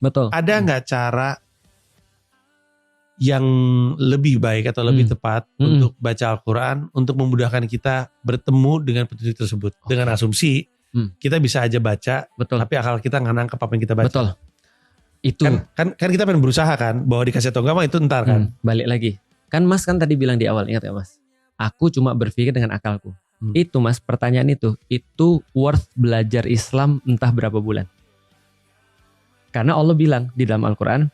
Betul. Ada nggak cara yang lebih baik atau lebih tepat untuk baca Al-Quran untuk memudahkan kita bertemu dengan petunjuk tersebut? Dengan asumsi kita bisa aja baca, tapi akal kita nggak nangkep apa yang kita baca. Betul. Itu kan kita pengen berusaha kan, bahwa dikasih atau enggak mah itu ntar kan. Balik lagi. Kan Mas kan tadi bilang di awal, ingat ya Mas? Aku cuma berpikir dengan akalku. Itu Mas, pertanyaan itu worth belajar Islam entah berapa bulan. Karena Allah bilang di dalam Al-Quran,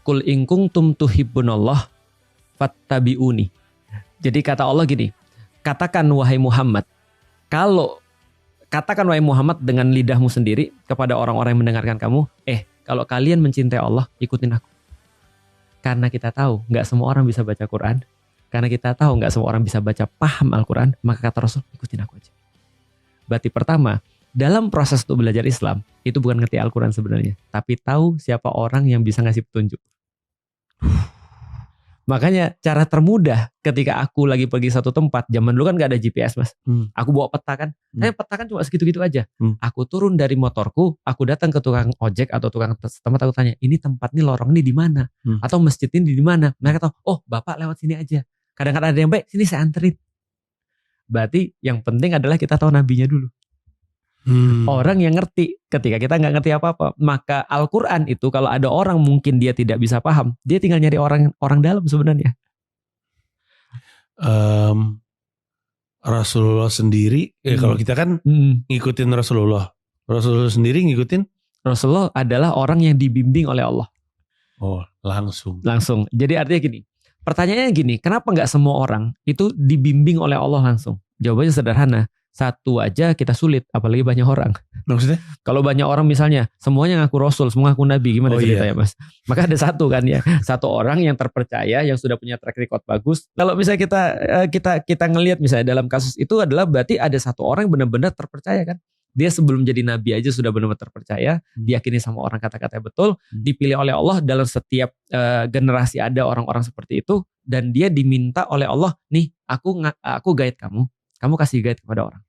Kul in kuntum tuhibbunallah fattabi'uni. Jadi kata Allah gini, katakan wahai Muhammad dengan lidahmu sendiri kepada orang-orang yang mendengarkan kamu, kalau kalian mencintai Allah, ikutin aku. Karena kita tahu gak semua orang bisa baca Quran, karena kita tahu gak semua orang bisa baca paham Al-Quran, maka kata Rasul, ikutin aku aja. Berarti pertama, dalam proses untuk belajar Islam, itu bukan ngerti Al-Quran sebenarnya, tapi tahu siapa orang yang bisa ngasih petunjuk. Makanya cara termudah ketika aku lagi pergi satu tempat, zaman dulu kan gak ada GPS Mas, aku bawa peta kan, peta kan cuma segitu-gitu aja. Aku turun dari motorku, aku datang ke tukang ojek atau tukang tempat, aku tanya, ini tempat nih, lorong ini di mana? Atau masjid ini di mana? Mereka tahu, oh bapak lewat sini aja. Kadang-kadang ada yang baik, sini saya anterin. Berarti yang penting adalah kita tahu nabinya dulu. Orang yang ngerti, ketika kita nggak ngerti apa-apa, maka Al-Quran itu kalau ada orang mungkin dia tidak bisa paham, dia tinggal nyari orang dalam sebenarnya. Rasulullah sendiri, kalau kita kan ngikutin Rasulullah sendiri ngikutin. Rasulullah adalah orang yang dibimbing oleh Allah. Oh, langsung. Jadi artinya gini, pertanyaannya gini, kenapa nggak semua orang itu dibimbing oleh Allah langsung? Jawabannya sederhana. Satu aja kita sulit, apalagi banyak orang. Maksudnya? Kalau banyak orang misalnya, semuanya ngaku Rasul, semua ngaku Nabi, gimana ceritanya Mas? Maka ada satu kan ya, satu orang yang terpercaya, yang sudah punya track record bagus. Kalau misalnya kita ngelihat misalnya dalam kasus itu adalah berarti ada satu orang yang benar-benar terpercaya kan. Dia sebelum jadi Nabi aja sudah benar-benar terpercaya, diyakini sama orang kata-katanya betul, dipilih oleh Allah dalam setiap generasi ada orang-orang seperti itu, dan dia diminta oleh Allah, nih aku guide kamu kasih guide kepada orang.